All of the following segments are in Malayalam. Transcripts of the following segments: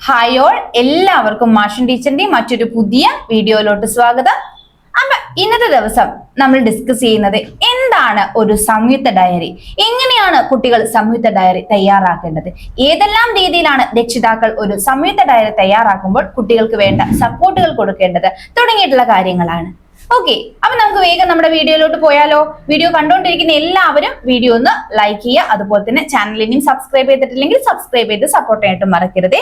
ഹായ് ഓൾ, എല്ലാവർക്കും മാഷൻ ടീച്ചറിന്റെ മറ്റൊരു പുതിയ വീഡിയോയിലോട്ട് സ്വാഗതം. അപ്പൊ ഇന്നത്തെ ദിവസം നമ്മൾ ഡിസ്കസ് ചെയ്യുന്നത് എന്താണ് ഒരു സംയുക്ത ഡയറി, എങ്ങനെയാണ് കുട്ടികൾ സംയുക്ത ഡയറി തയ്യാറാക്കേണ്ടത്, ഏതെല്ലാം രീതിയിലാണ് രക്ഷിതാക്കൾ ഒരു സംയുക്ത ഡയറി തയ്യാറാക്കുമ്പോൾ കുട്ടികൾക്ക് വേണ്ട സപ്പോർട്ടുകൾ കൊടുക്കേണ്ടത് തുടങ്ങിയിട്ടുള്ള കാര്യങ്ങളാണ്. ഓക്കെ, അപ്പൊ നമുക്ക് വേഗം നമ്മുടെ വീഡിയോയിലോട്ട് പോയാലോ. വീഡിയോ കണ്ടുകൊണ്ടിരിക്കുന്ന എല്ലാവരും വീഡിയോ ഒന്ന് ലൈക്ക് ചെയ്യുക, അതുപോലെ തന്നെ ചാനലിനെയും സബ്സ്ക്രൈബ് ചെയ്തിട്ടില്ലെങ്കിൽ സബ്സ്ക്രൈബ് ചെയ്ത് സപ്പോർട്ട് ചെയ്യാനായിട്ട് മറക്കരുതേ.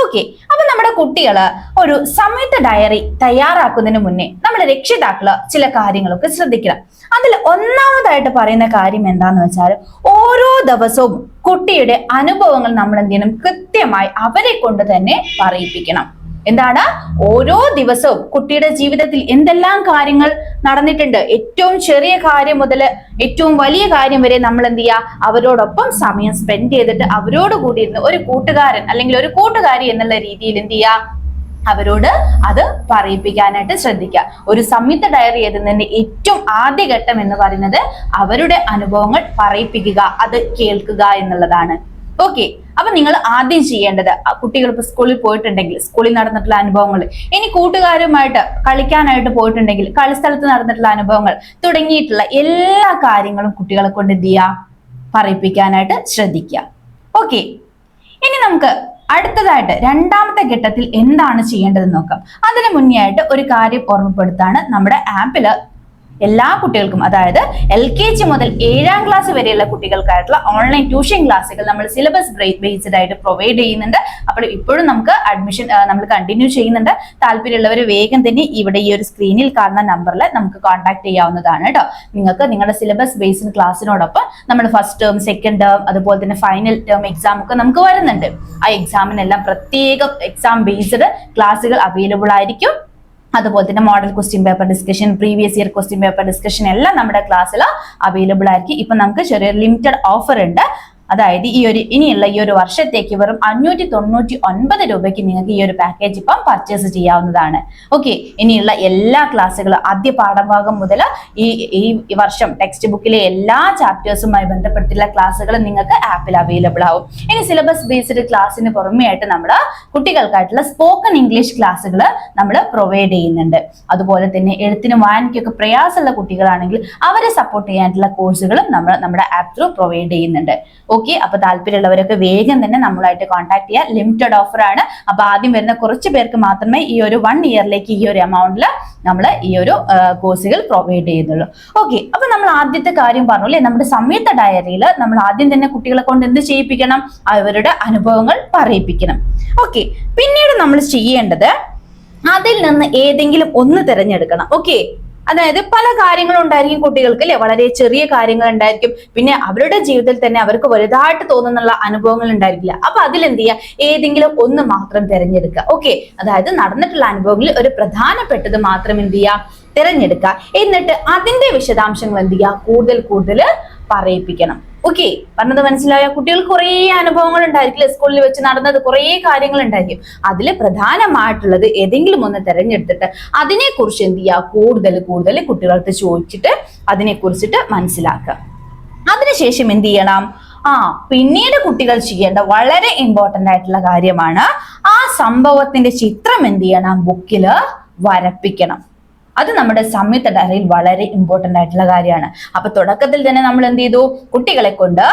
ഓക്കെ, അപ്പൊ നമ്മുടെ കുട്ടികള് ഒരു സംയുക്ത ഡയറി തയ്യാറാക്കുന്നതിന് മുന്നേ നമ്മുടെ രക്ഷിതാക്കള് ചില കാര്യങ്ങളൊക്കെ ശ്രദ്ധിക്കണം. അതിൽ ഒന്നാമതായിട്ട് പറയുന്ന കാര്യം എന്താന്ന് വെച്ചാൽ, ഓരോ ദിവസവും കുട്ടിയുടെ അനുഭവങ്ങൾ നമ്മൾ എന്ത് ചെയ്യണം, കൃത്യമായി അവരെ കൊണ്ട് തന്നെ പറയിപ്പിക്കണം. എന്താണ്, ഓരോ ദിവസവും കുട്ടിയുടെ ജീവിതത്തിൽ എന്തെല്ലാം കാര്യങ്ങൾ നടന്നിട്ടുണ്ട്, ഏറ്റവും ചെറിയ കാര്യം മുതൽ ഏറ്റവും വലിയ കാര്യം വരെ നമ്മൾ എന്ത് ചെയ്യുക, അവരോടൊപ്പം സമയം സ്പെൻഡ് ചെയ്തിട്ട് അവരോട് കൂടി ഇരുന്ന് ഒരു കൂട്ടുകാരൻ അല്ലെങ്കിൽ ഒരു കൂട്ടുകാരി എന്നുള്ള രീതിയിൽ എന്ത് ചെയ്യുക, അവരോട് അത് പറയിപ്പിക്കാനായിട്ട് ശ്രദ്ധിക്കുക. ഒരു സംയുക്ത ഡയറി എഴുതുന്നതിന്റെ ഏറ്റവും ആദ്യഘട്ടം എന്ന് പറയുന്നത് അവരുടെ അനുഭവങ്ങൾ പറയിപ്പിക്കുക, അത് കേൾക്കുക എന്നുള്ളതാണ്. ഓക്കെ, അപ്പൊ നിങ്ങൾ ആദ്യം ചെയ്യേണ്ടത്, കുട്ടികൾ ഇപ്പൊ സ്കൂളിൽ പോയിട്ടുണ്ടെങ്കിൽ സ്കൂളിൽ നടന്നിട്ടുള്ള അനുഭവങ്ങൾ, ഇനി കൂട്ടുകാരുമായിട്ട് കളിക്കാനായിട്ട് പോയിട്ടുണ്ടെങ്കിൽ കളിസ്ഥലത്ത് നടന്നിട്ടുള്ള അനുഭവങ്ങൾ തുടങ്ങിയിട്ടുള്ള എല്ലാ കാര്യങ്ങളും കുട്ടികളെ കൊണ്ട് എന്ത് ചെയ്യുക, പറയിപ്പിക്കാനായിട്ട് ശ്രദ്ധിക്കുക. ഓക്കെ, ഇനി നമുക്ക് അടുത്തതായിട്ട് രണ്ടാമത്തെ ഘട്ടത്തിൽ എന്താണ് ചെയ്യേണ്ടതെന്ന് നോക്കാം. അതിന് മുന്നേ ആയിട്ട് ഒരു കാര്യം ഓർമ്മപ്പെടുത്താണ്, നമ്മുടെ ആപ്പില് എല്ലാ കുട്ടികൾക്കും, അതായത് LKG മുതൽ 7ാം ക്ലാസ് വരെയുള്ള കുട്ടികൾക്കായിട്ടുള്ള ഓൺലൈൻ ട്യൂഷൻ ക്ലാസ്സുകൾ നമ്മൾ സിലബസ് ബേസ്ഡ് ആയിട്ട് പ്രൊവൈഡ് ചെയ്യുന്നുണ്ട്. അപ്പോൾ ഇപ്പോഴും നമുക്ക് അഡ്മിഷൻ നമ്മൾ കണ്ടിന്യൂ ചെയ്യുന്നുണ്ട്. താല്പര്യമുള്ളവർ വേഗം തന്നെ ഇവിടെ ഈ ഒരു സ്ക്രീനിൽ കാണുന്ന നമ്പറിൽ നമുക്ക് കോൺടാക്ട് ചെയ്യാവുന്നതാണ് കേട്ടോ. നിങ്ങൾക്ക് നിങ്ങളുടെ സിലബസ് ബേസ്ഡ് ക്ലാസ്സിനോടൊപ്പം നമ്മൾ ഫസ്റ്റ് ടേം, സെക്കൻഡ് ടേം, അതുപോലെ തന്നെ ഫൈനൽ ടേം എക്സാം ഒക്കെ നമുക്ക് വരുന്നുണ്ട്. ആ എക്സാമിനെല്ലാം പ്രത്യേകം എക്സാം ബേസ്ഡ് ക്ലാസ്സുകൾ അവൈലബിൾ ആയിരിക്കും. അതുപോലെ തന്നെ model question paper discussion, previous year question paper discussion എല്ലാം നമ്മുടെ ക്ലാസ്സിൽ അവൈലബിൾ ആയിരിക്കും. ഇപ്പൊ നമുക്ക് ചെറിയൊരു ലിമിറ്റഡ് ഓഫർ ഉണ്ട്. അതായത് ഇനിയുള്ള ഈ ഒരു വർഷത്തേക്ക് വെറും 599 രൂപയ്ക്ക് നിങ്ങൾക്ക് ഈ ഒരു പാക്കേജ് ഇപ്പം പർച്ചേസ് ചെയ്യാവുന്നതാണ്. ഓക്കെ, ഇനിയുള്ള എല്ലാ ക്ലാസ്സുകളും ആദ്യ പാഠഭാഗം മുതൽ ഈ വർഷം ടെക്സ്റ്റ് ബുക്കിലെ എല്ലാ ചാപ്റ്റേഴ്സുമായി ബന്ധപ്പെട്ടുള്ള ക്ലാസ്സുകൾ നിങ്ങൾക്ക് ആപ്പിൽ അവൈലബിൾ ആവും. ഇനി സിലബസ് ബേസ്ഡ് ക്ലാസ്സിന് പുറമെ ആയിട്ട് നമ്മൾ കുട്ടികൾക്കായിട്ടുള്ള സ്പോക്കൺ ഇംഗ്ലീഷ് ക്ലാസ്സുകൾ നമ്മൾ പ്രൊവൈഡ് ചെയ്യുന്നുണ്ട്. അതുപോലെ തന്നെ എഴുത്തിനും വായനയ്ക്കൊക്കെ പ്രയാസമുള്ള കുട്ടികളാണെങ്കിൽ അവരെ സപ്പോർട്ട് ചെയ്യാനുള്ള കോഴ്സുകളും നമ്മൾ നമ്മുടെ ആപ്പ് ത്രൂ പ്രൊവൈഡ് ചെയ്യുന്നുണ്ട്. ഓക്കെ, അപ്പൊ താല്പര്യമുള്ളവരൊക്കെ വേഗം തന്നെ നമ്മളായിട്ട് കോൺടാക്ട് ചെയ്യുക. ലിമിറ്റഡ് ഓഫർ ആണ്. അപ്പൊ ആദ്യം വരുന്ന കുറച്ച് പേർക്ക് മാത്രമേ ഈ ഒരു 1 ഇയറിലേക്ക് ഈ ഒരു എമൗണ്ടിൽ നമ്മൾ ഈ ഒരു കോഴ്സുകൾ പ്രൊവൈഡ് ചെയ്യുന്നുള്ളൂ. ഓക്കെ, അപ്പൊ നമ്മൾ ആദ്യത്തെ കാര്യം പറഞ്ഞു അല്ലെ, നമ്മുടെ സംയുക്ത ഡയറിയിൽ നമ്മൾ ആദ്യം തന്നെ കുട്ടികളെ കൊണ്ട് എന്ത് ചെയ്യിപ്പിക്കണം, അവരുടെ അനുഭവങ്ങൾ പറയിപ്പിക്കണം. ഓക്കെ, പിന്നീട് നമ്മൾ ചെയ്യേണ്ടത് അതിൽ നിന്ന് ഏതെങ്കിലും ഒന്ന് തിരഞ്ഞെടുക്കണം. ഓക്കെ, അതായത് പല കാര്യങ്ങളും ഉണ്ടായിരിക്കും കുട്ടികൾക്ക് അല്ലെ, വളരെ ചെറിയ കാര്യങ്ങൾ ഉണ്ടായിരിക്കും, പിന്നെ അവരുടെ ജീവിതത്തിൽ തന്നെ അവർക്ക് വലുതായിട്ട് തോന്നുന്നുള്ള അനുഭവങ്ങൾ ഉണ്ടായിരിക്കില്ല. അപ്പൊ അതിലെന്ത് ചെയ്യുക, ഏതെങ്കിലും ഒന്ന് മാത്രം തിരഞ്ഞെടുക്കുക. ഓക്കെ, അതായത് നടന്നിട്ടുള്ള അനുഭവങ്ങളിൽ ഒരു പ്രധാനപ്പെട്ടത് മാത്രം എന്ത് ചെയ്യുക, തിരഞ്ഞെടുക്കുക. എന്നിട്ട് അതിന്റെ വിശദാംശങ്ങൾ എന്ത് ചെയ്യുക, കൂടുതൽ പറയിപ്പിക്കണം. ഓക്കെ, പറഞ്ഞത് മനസ്സിലായോ? കുട്ടികൾക്ക് കുറേ അനുഭവങ്ങൾ ഉണ്ടായിരിക്കില്ല, സ്കൂളിൽ വെച്ച് നടന്നത് കുറേ കാര്യങ്ങൾ ഉണ്ടായിരിക്കും. അതിൽ പ്രധാനമായിട്ടുള്ളത് ഏതെങ്കിലും ഒന്ന് തിരഞ്ഞെടുത്തിട്ട് അതിനെക്കുറിച്ച് എന്ത് ചെയ്യുക, കൂടുതൽ കുട്ടികൾക്ക് ചോദിച്ചിട്ട് അതിനെക്കുറിച്ചിട്ട് മനസ്സിലാക്കുക. അതിനുശേഷം എന്ത് ചെയ്യണം, പിന്നീട് കുട്ടികൾ ചെയ്യേണ്ട വളരെ ഇമ്പോർട്ടന്റ് ആയിട്ടുള്ള കാര്യമാണ്, ആ സംഭവത്തിന്റെ ചിത്രം എന്ത് ചെയ്യണം, ബുക്കില് വരപ്പിക്കണം. അത് നമ്മുടെ സംയുക്ത ഡയറിയിൽ വളരെ ഇമ്പോർട്ടന്റ് ആയിട്ടുള്ള കാര്യമാണ്. അപ്പൊ തുടക്കത്തിൽ തന്നെ നമ്മൾ എന്ത് ചെയ്തു, കുട്ടികളെ കൊണ്ട്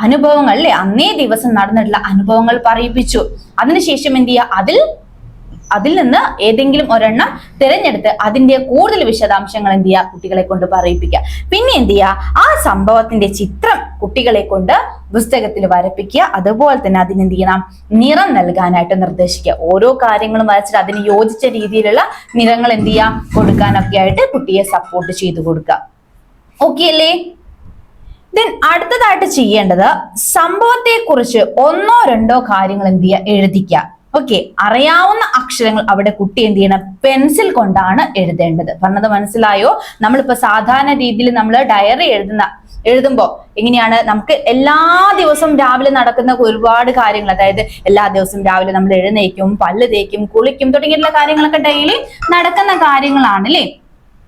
അനുഭവങ്ങൾ അല്ലെ, അന്നേ ദിവസം നടന്നിട്ടുള്ള അനുഭവങ്ങൾ പറയിപ്പിച്ചു. അതിനുശേഷം എന്ത് ചെയ്യുക, അതിൽ നിന്ന് ഏതെങ്കിലും ഒരെണ്ണം തിരഞ്ഞെടുത്ത് അതിന്റെ കൂടുതൽ വിശദാംശങ്ങൾ എന്ത് ചെയ്യുക, കുട്ടികളെ കൊണ്ട് പറയിപ്പിക്കുക. പിന്നെ എന്ത് ചെയ്യുക, ആ സംഭവത്തിന്റെ ചിത്രം കുട്ടികളെ കൊണ്ട് പുസ്തകത്തിൽ വരപ്പിക്കുക. അതുപോലെ തന്നെ അതിനെന്ത് ചെയ്യണം, നിറം നൽകാനായിട്ട് നിർദ്ദേശിക്കുക. ഓരോ കാര്യങ്ങളും വരച്ചിട്ട് അതിന് യോജിച്ച രീതിയിലുള്ള നിറങ്ങൾ എന്ത് ചെയ്യുക, കൊടുക്കാനൊക്കെ ആയിട്ട് കുട്ടിയെ സപ്പോർട്ട് ചെയ്തു കൊടുക്കുക. ഓക്കെ അല്ലേ? ദെൻ അടുത്തതായിട്ട് ചെയ്യേണ്ടത് സംഭവത്തെ കുറിച്ച് 1-2 കാര്യങ്ങൾ എന്ത് ചെയ്യുക, എഴുതിക്കുക. ഓക്കെ, അറിയാവുന്ന അക്ഷരങ്ങൾ അവിടെ കുട്ടി എന്ത് ചെയ്യണം, പെൻസിൽ കൊണ്ടാണ് എഴുതേണ്ടത്. പറഞ്ഞത് മനസ്സിലായോ? നമ്മളിപ്പോ സാധാരണ രീതിയിൽ നമ്മൾ ഡയറി എഴുതുമ്പോ എങ്ങനെയാണ്, നമുക്ക് എല്ലാ ദിവസവും രാവിലെ നടക്കുന്ന ഒരുപാട് കാര്യങ്ങൾ, അതായത് എല്ലാ ദിവസവും രാവിലെ നമ്മൾ എഴുന്നേക്കും, പല്ല് തേക്കും, കുളിക്കും തുടങ്ങിയിട്ടുള്ള കാര്യങ്ങളൊക്കെ ഡെയിലി നടക്കുന്ന കാര്യങ്ങളാണ് അല്ലേ.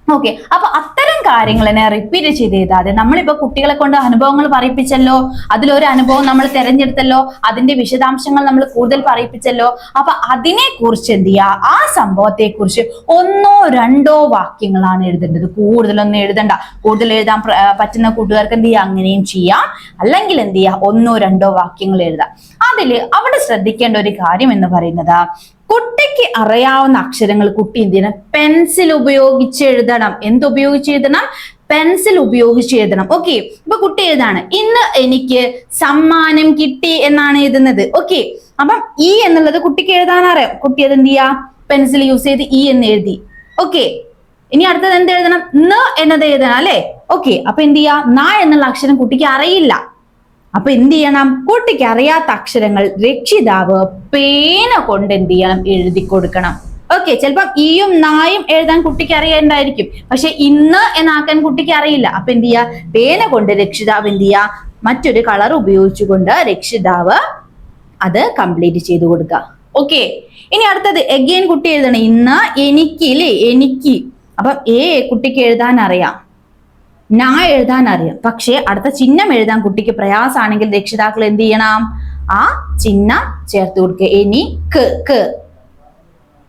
ഓക്കെ, അപ്പൊ അത്തരം കാര്യങ്ങളെ റിപ്പീറ്റ് ചെയ്ത് എഴുതാതെ നമ്മളിപ്പോ കുട്ടികളെ കൊണ്ട് അനുഭവങ്ങൾ പറയിപ്പിച്ചല്ലോ, അതിലൊരു അനുഭവം നമ്മൾ തിരഞ്ഞെടുത്തല്ലോ, അതിന്റെ വിശദാംശങ്ങൾ നമ്മൾ കൂടുതൽ പറയിപ്പിച്ചല്ലോ. അപ്പൊ അതിനെ കുറിച്ച് എന്ത് ചെയ്യുക, ആ സംഭവത്തെ കുറിച്ച് 1-2 വാക്യങ്ങളാണ് എഴുതേണ്ടത്. കൂടുതലൊന്നും എഴുതണ്ട. കൂടുതൽ എഴുതാൻ പറ്റുന്ന കൂട്ടുകാർക്ക് എന്ത് ചെയ്യുക, അങ്ങനെയും ചെയ്യാം. അല്ലെങ്കിൽ എന്ത് ചെയ്യുക, 1-2 വാക്യങ്ങൾ എഴുതാം. അവിടെ ശ്രദ്ധിക്കേണ്ട ഒരു കാര്യം എന്ന് പറയുന്നത്, കുട്ടിക്ക് അറിയാവുന്ന അക്ഷരങ്ങൾ കുട്ടി എന്ത് ചെയ്യണം, പെൻസിൽ ഉപയോഗിച്ച് എഴുതണം. എന്തുപയോഗിച്ച് എഴുതണം, പെൻസിൽ ഉപയോഗിച്ച് എഴുതണം. ഓക്കെ, ഇപ്പൊ കുട്ടി എഴുതാണ്, ഇന്ന് എനിക്ക് സമ്മാനം കിട്ടി എന്നാണ് എഴുതുന്നത്. ഓക്കെ, അപ്പം ഈ എന്നുള്ളത് കുട്ടിക്ക് എഴുതാൻ അറിയാം. കുട്ടി അത് എന്ത് ചെയ്യാ, പെൻസിൽ യൂസ് ചെയ്ത് ഈ എന്ന് എഴുതി. ഓക്കെ, ഇനി അടുത്തത് എന്ത് എഴുതണം, ന എന്നത് എഴുതണം അല്ലെ. ഓക്കെ, അപ്പൊ എന്ത് ചെയ്യാ, ന എന്നുള്ള അക്ഷരം കുട്ടിക്ക് അറിയില്ല. അപ്പൊ എന്ത് ചെയ്യണം, കുട്ടിക്ക് അറിയാത്ത അക്ഷരങ്ങൾ രക്ഷിതാവ് പേന കൊണ്ട് എന്ത് ചെയ്യണം, എഴുതി കൊടുക്കണം. ഓക്കെ, ചിലപ്പം ഈയും നായും എഴുതാൻ കുട്ടിക്ക് അറിയണ്ടായിരിക്കും, പക്ഷെ ഇന്ന് എന്നാക്കാൻ കുട്ടിക്ക് അറിയില്ല. അപ്പൊ എന്ത് ചെയ്യാ, പേന കൊണ്ട് രക്ഷിതാവ് എന്ത് ചെയ്യാ, മറ്റൊരു കളർ ഉപയോഗിച്ചുകൊണ്ട് രക്ഷിതാവ് അത് കംപ്ലീറ്റ് ചെയ്ത് കൊടുക്കുക. ഓക്കെ, ഇനി അടുത്തത് എഗെയിൻ കുട്ടി എഴുതണം, ഇന്ന് എനിക്ക് ഇല്ലേ, എനിക്ക്. അപ്പം കുട്ടിക്ക് എഴുതാൻ അറിയാം, ന എഴുതാൻ അറിയാം, പക്ഷെ അടുത്ത ചിഹ്നം എഴുതാൻ കുട്ടിക്ക് പ്രയാസമാണെങ്കിൽ രക്ഷിതാക്കൾ എന്ത് ചെയ്യണം, ആ ചിഹ്നം ചേർത്ത് കൊടുക്കുക. എനിക്ക്.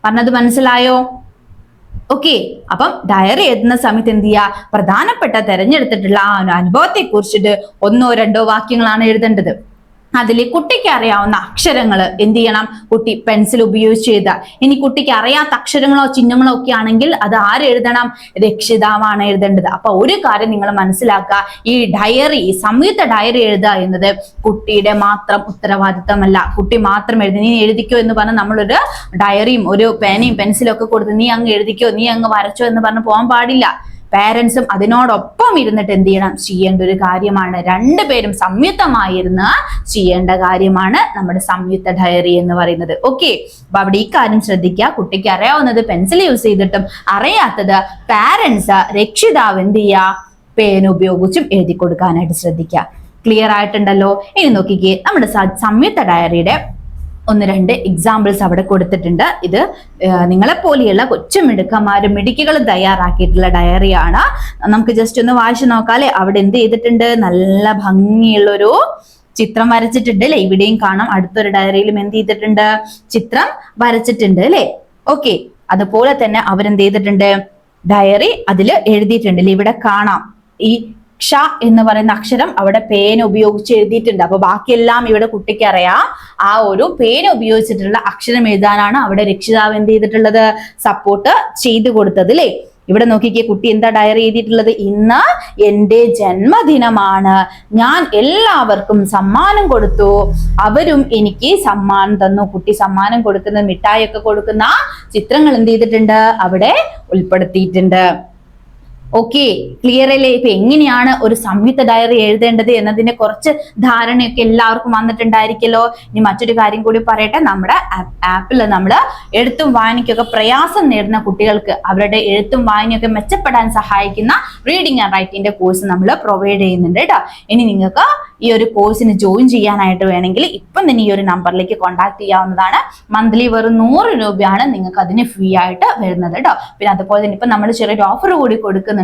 പറഞ്ഞത് മനസ്സിലായോ? ഓക്കെ, അപ്പം ഡയറി എഴുതുന്ന സമയത്ത് എന്ത് ചെയ്യുക, പ്രധാനപ്പെട്ട തെരഞ്ഞെടുത്തിട്ടുള്ള ആ അനുഭവത്തെ കുറിച്ചിട്ട് 1-2 വാക്യങ്ങളാണ് എഴുതേണ്ടത്. അതിൽ കുട്ടിക്ക് അറിയാവുന്ന അക്ഷരങ്ങൾ എന്ത് ചെയ്യണം, കുട്ടി പെൻസിൽ ഉപയോഗിച്ച് എഴുതുക. ഇനി കുട്ടിക്ക് അറിയാത്ത അക്ഷരങ്ങളോ ചിഹ്നങ്ങളോ ഒക്കെ ആണെങ്കിൽ അത് ആരെഴുതണം, രക്ഷിതാവാണ് എഴുതേണ്ടത്. അപ്പൊ ഒരു കാര്യം നിങ്ങൾ മനസ്സിലാക്കുക, ഈ ഡയറി, സംയുക്ത ഡയറി എഴുതുക എന്നത് കുട്ടിയുടെ മാത്രം ഉത്തരവാദിത്തമല്ല. കുട്ടി മാത്രം എഴുതി, നീ എഴുതിക്കോ എന്ന് പറഞ്ഞ് നമ്മളൊരു ഡയറിയും ഒരു പേനയും പെൻസിലും ഒക്കെ കൊടുത്ത് നീ അങ്ങ് എഴുതിക്കോ, നീ അങ്ങ് വരച്ചോ എന്ന് പറഞ്ഞ് പോകാൻ പാടില്ല. പാരന്റ്സും അതിനോടൊപ്പം ഇരുന്നിട്ട് എന്ത് ചെയ്യണം, ചെയ്യേണ്ട ഒരു കാര്യമാണ്. രണ്ടുപേരും സംയുക്തമായിരുന്ന് ചെയ്യേണ്ട കാര്യമാണ് നമ്മുടെ സംയുക്ത ഡയറി എന്ന് പറയുന്നത്. ഓക്കെ, അപ്പൊ അവിടെ ഈ കാര്യം ശ്രദ്ധിക്കുക. കുട്ടിക്ക് അറിയാവുന്നത് പെൻസിൽ യൂസ് ചെയ്തിട്ടും അറിയാത്തത് പാരന്റ്സ്, രക്ഷിതാവ് എന്ത് ചെയ്യുക, പേന ഉപയോഗിച്ചും എഴുതി കൊടുക്കാനായിട്ട് ശ്രദ്ധിക്കുക. ക്ലിയർ ആയിട്ടുണ്ടല്ലോ? ഇനി നോക്കിക്കേ, നമ്മുടെ സംയുക്ത ഡയറിയുടെ 1-2 എക്സാമ്പിൾസ് അവിടെ കൊടുത്തിട്ടുണ്ട്. ഇത് നിങ്ങളെ പോലെയുള്ള കൊച്ചുമിടുക്കന്മാരും മിടുക്കികളും തയ്യാറാക്കിയിട്ടുള്ള ഡയറിയാണ്. നമുക്ക് ജസ്റ്റ് ഒന്ന് വായിച്ചു നോക്കാല്ലേ. അവിടെ എന്ത് ചെയ്തിട്ടുണ്ട്, നല്ല ഭംഗിയുള്ളൊരു ചിത്രം വരച്ചിട്ടുണ്ട് അല്ലെ. ഇവിടെയും കാണാം, അടുത്തൊരു ഡയറിയിലും എന്ത് ചെയ്തിട്ടുണ്ട്, ചിത്രം വരച്ചിട്ടുണ്ട് അല്ലെ. ഓക്കെ, അതുപോലെ തന്നെ അവരെന്ത് ചെയ്തിട്ടുണ്ട്, ഡയറി അതിൽ എഴുതിയിട്ടുണ്ട് അല്ലെ. ഇവിടെ കാണാം ഈ ക്ഷ എന്ന് പറയുന്ന അക്ഷരം അവിടെ പേന ഉപയോഗിച്ച് എഴുതിയിട്ടുണ്ട്. അപ്പൊ ബാക്കിയെല്ലാം ഇവിടെ കുട്ടിക്ക് അറിയാം. ആ ഒരു പേന ഉപയോഗിച്ചിട്ടുള്ള അക്ഷരം എഴുതാനാണ് അവിടെ രക്ഷിതാവ് എന്ത് ചെയ്തിട്ടുള്ളത്, സപ്പോർട്ട് ചെയ്തു കൊടുത്തത് അല്ലെ. ഇവിടെ നോക്കിക്കേ, കുട്ടി എന്താ ഡയറി എഴുതിയിട്ടുള്ളത്, ഇന്ന് എൻ്റെ ജന്മദിനമാണ്, ഞാൻ എല്ലാവർക്കും സമ്മാനം കൊടുത്തു, അവരും എനിക്ക് സമ്മാനം തന്നു. കുട്ടി സമ്മാനം കൊടുക്കുന്ന, മിഠായി ഒക്കെ കൊടുക്കുന്ന ചിത്രങ്ങൾ എന്ത് ചെയ്തിട്ടുണ്ട്, അവിടെ ഉൾപ്പെടുത്തിയിട്ടുണ്ട്. ഓക്കെ, ക്ലിയർ അല്ലേ? ഇപ്പൊ എങ്ങനെയാണ് ഒരു സംയുക്ത ഡയറി എഴുതേണ്ടത് എന്നതിന്റെ കുറച്ച് ധാരണയൊക്കെ എല്ലാവർക്കും വന്നിട്ടുണ്ടായിരിക്കല്ലോ. ഇനി മറ്റൊരു കാര്യം കൂടി പറയട്ടെ, നമ്മുടെ ആപ്പിൽ നമ്മൾ എഴുത്തും വായനയ്ക്കൊക്കെ പ്രയാസം നേടുന്ന കുട്ടികൾക്ക് അവരുടെ എഴുത്തും വായനയൊക്കെ മെച്ചപ്പെടാൻ സഹായിക്കുന്ന റീഡിംഗ് ആൻഡ് റൈറ്റിംഗിന്റെ കോഴ്സ് നമ്മൾ പ്രൊവൈഡ് ചെയ്യുന്നുണ്ട് കേട്ടോ. ഇനി നിങ്ങൾക്ക് ഈ ഒരു കോഴ്സിന് ജോയിൻ ചെയ്യാനായിട്ട് വേണമെങ്കിൽ ഇപ്പം തന്നെ ഈ ഒരു നമ്പറിലേക്ക് കോൺടാക്ട് ചെയ്യാവുന്നതാണ്. മന്ത്ലി വെറും 100 രൂപയാണ് നിങ്ങൾക്ക് അതിന് ഫ്രീ ആയിട്ട് വരുന്നത് കേട്ടോ. പിന്നെ അതുപോലെ തന്നെ ഇപ്പൊ നമ്മൾ ചെറിയൊരു ഓഫർ കൂടി കൊടുക്കുന്നുണ്ട്.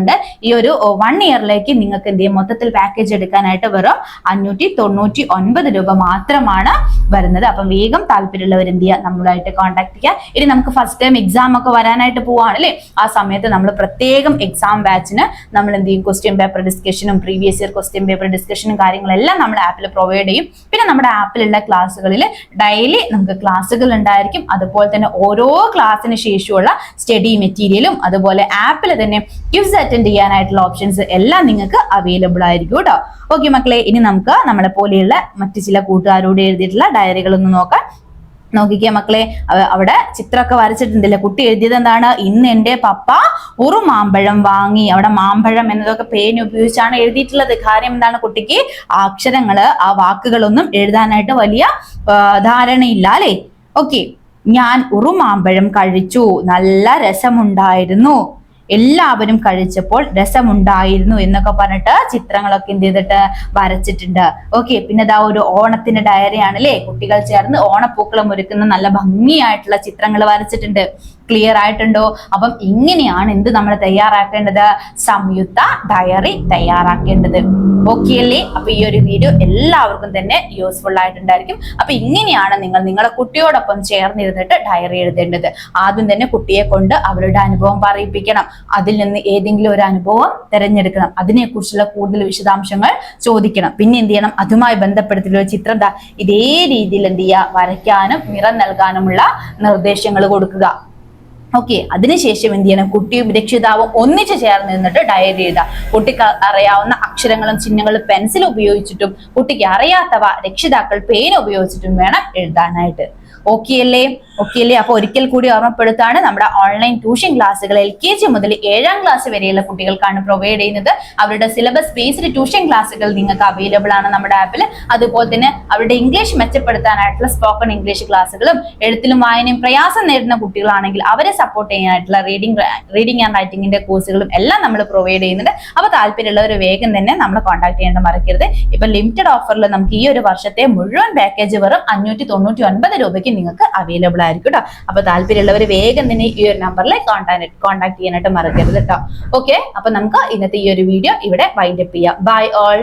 ഈ ഒരു 1 ഇയറിലേക്ക് നിങ്ങൾക്ക് എന്ത് ചെയ്യും, മൊത്തത്തിൽ പാക്കേജ് എടുക്കാനായിട്ട് വെറും 599 രൂപ മാത്രമാണ് വരുന്നത്. അപ്പം വേഗം താല്പര്യമുള്ളവർ എന്ത് ചെയ്യുക, നമ്മളായിട്ട് കോൺടാക്ട് ചെയ്യുക. ഇനി നമുക്ക് ഫസ്റ്റ് ടൈം എക്സാം ഒക്കെ വരാനായിട്ട് പോവാണ് അല്ലേ. ആ സമയത്ത് നമ്മൾ പ്രത്യേകം എക്സാം ബാച്ചിന് നമ്മൾ എന്ത് ചെയ്യും, ക്വസ്റ്റ്യൻ പേപ്പർ ഡിസ്കഷനും പ്രീവിയസ് ഇയർ ക്വസ്റ്റ്യൻ പേപ്പർ ഡിസ്കഷനും കാര്യങ്ങളെല്ലാം നമ്മുടെ ആപ്പിൽ പ്രൊവൈഡ് ചെയ്യും. പിന്നെ നമ്മുടെ ആപ്പിലുള്ള ക്ലാസ്സുകളിൽ ഡെയിലി നമുക്ക് ക്ലാസ്സുകൾ ഉണ്ടായിരിക്കും. അതുപോലെ തന്നെ ഓരോ ക്ലാസ്സിന് ശേഷമുള്ള സ്റ്റഡി മെറ്റീരിയലും അതുപോലെ ആപ്പിൽ തന്നെ ക്വിസ് അറ്റൻഡ് ചെയ്യാനായിട്ടുള്ള ഓപ്ഷൻസ് എല്ലാം നിങ്ങൾക്ക് അവൈലബിൾ ആയിരിക്കും കേട്ടോ. ഓക്കെ മക്കളെ, ഇനി നമുക്ക് നമ്മളെ പോലെയുള്ള മറ്റു ചില കൂട്ടുകാരോട് എഴുതിയിട്ടുള്ള ഡയറികളൊന്ന് നോക്കാം. നോക്കിക്കേ മക്കളെ, അവിടെ ചിത്രമൊക്കെ വരച്ചിട്ടുണ്ടല്ലേ. കുട്ടി എഴുതിയത് എന്താണ്, ഇന്ന് എൻ്റെ പപ്പ ഒരു മാമ്പഴം വാങ്ങി. അവിടെ മാമ്പഴം എന്നതൊക്കെ പേന ഉപയോഗിച്ചാണ് എഴുതിയിട്ടുള്ളത്. കാര്യം എന്താണ്, കുട്ടിക്ക് ആ അക്ഷരങ്ങള്, ആ വാക്കുകളൊന്നും എഴുതാനായിട്ട് വലിയ ധാരണയില്ല അല്ലെ. ഓക്കെ, ഞാൻ ഒരു മാമ്പഴം കഴിച്ചു, നല്ല രസമുണ്ടായിരുന്നു, എല്ലാവരും കഴിച്ചപ്പോൾ രസമുണ്ടായിരുന്നു എന്നൊക്കെ പറഞ്ഞിട്ട് ചിത്രങ്ങളൊക്കെ എന്ത് ചെയ്തിട്ട് വരച്ചിട്ടുണ്ട്. ഓക്കെ, പിന്നെ ഇതാ ഒരു ഓണത്തിന്റെ ഡയറി ആണ് അല്ലേ. കുട്ടികൾ ചേർന്ന് ഓണപ്പൂക്കളം ഒരുക്കുന്ന നല്ല ഭംഗിയായിട്ടുള്ള ചിത്രങ്ങൾ വരച്ചിട്ടുണ്ട്. ക്ലിയർ ആയിട്ടുണ്ടോ? അപ്പം ഇങ്ങനെയാണ് എന്ത് നമ്മൾ തയ്യാറാക്കേണ്ടത്? സംയുക്ത ഡയറി തയ്യാറാക്കേണ്ടത്. ഓക്കെ അല്ലേ? അപ്പൊ ഈ ഒരു വീഡിയോ എല്ലാവർക്കും തന്നെ യൂസ്ഫുൾ ആയിട്ടുണ്ടായിരിക്കും. അപ്പൊ ഇങ്ങനെയാണ് നിങ്ങൾ നിങ്ങളുടെ കുട്ടിയോടൊപ്പം ചേർന്നിരുന്നിട്ട് ഡയറി എഴുതേണ്ടത്. ആദ്യം തന്നെ കുട്ടിയെ കൊണ്ട് അവരുടെ അനുഭവം പറയിപ്പിക്കണം. അതിൽ നിന്ന് ഏതെങ്കിലും ഒരു അനുഭവം തിരഞ്ഞെടുക്കണം. അതിനെക്കുറിച്ചുള്ള കൂടുതൽ വിശദാംശങ്ങൾ ചോദിക്കണം. പിന്നെ എന്ത് ചെയ്യണം? അതുമായി ബന്ധപ്പെടുത്തിയുള്ള ചിത്രം ഇതേ രീതിയിൽ എന്ത് ചെയ്യുക? വരയ്ക്കാനും നിറം നൽകാനുമുള്ള നിർദ്ദേശങ്ങൾ കൊടുക്കുക. ഓക്കെ, അതിനുശേഷം എന്ത് ചെയ്യണം? കുട്ടിയും രക്ഷിതാവും ഒന്നിച്ചു ചേർന്ന് നിന്നിട്ട് ഡയറി എഴുതുക. കുട്ടിക്ക് അറിയാവുന്ന അക്ഷരങ്ങളും ചിഹ്നങ്ങളും പെൻസിൽ ഉപയോഗിച്ചിട്ടും കുട്ടിക്ക് അറിയാത്തവ രക്ഷിതാക്കൾ പേന ഉപയോഗിച്ചിട്ടും വേണം എഴുതാനായിട്ട്. ഓക്കെ അല്ലേ? അപ്പൊ ഒരിക്കൽ കൂടി ഓർമ്മപ്പെടുത്താണ്, നമ്മുടെ ഓൺലൈൻ ട്യൂഷൻ ക്ലാസ്സുകൾ LKG മുതൽ 7ാം ക്ലാസ് വരെയുള്ള കുട്ടികൾക്കാണ് പ്രൊവൈഡ് ചെയ്യുന്നത്. അവരുടെ സിലബസ് ബേസ്ഡ് ട്യൂഷൻ ക്ലാസ്സുകൾ നിങ്ങൾക്ക് അവൈലബിൾ ആണ് നമ്മുടെ ആപ്പിൽ. അതുപോലെ തന്നെ അവരുടെ ഇംഗ്ലീഷ് മെച്ചപ്പെടുത്താനായിട്ടുള്ള സ്പോക്കൺ ഇംഗ്ലീഷ് ക്ലാസ്സുകളും, എഴുത്തിലും വായനയും പ്രയാസം നേരിടുന്ന കുട്ടികളാണെങ്കിൽ അവരെ സപ്പോർട്ട് ചെയ്യാനായിട്ടുള്ള റീഡിംഗ് ആൻഡ് റൈറ്റിംഗിന്റെ കോഴ്സുകളും എല്ലാം നമ്മൾ പ്രൊവൈഡ് ചെയ്യുന്നുണ്ട്. അപ്പൊ താല്പര്യമുള്ളവർ വേഗം തന്നെ നമ്മളെ കോൺടാക്ട് ചെയ്യേണ്ട മറക്കരുത്. ഇപ്പൊ ലിമിറ്റഡ് ഓഫറിൽ നമുക്ക് ഈ ഒരു വർഷത്തെ മുഴുവൻ പാക്കേജ് വെറും 599 രൂപയ്ക്ക് നിങ്ങൾക്ക് അവൈലബിൾ ആയിരിക്കും കേട്ടോ. അപ്പൊ താല്പര്യമുള്ളവർ വേഗം തന്നെ ഈ ഒരു നമ്പറിൽ കോൺടാക്ട് ചെയ്യാനായിട്ട് മറക്കരുത് കേട്ടോ. ഓക്കെ, അപ്പൊ നമുക്ക് ഇന്നത്തെ ഈ ഒരു വീഡിയോ ഇവിടെ വൈൻഡ് അപ്പ് ചെയ്യാം. Bye all.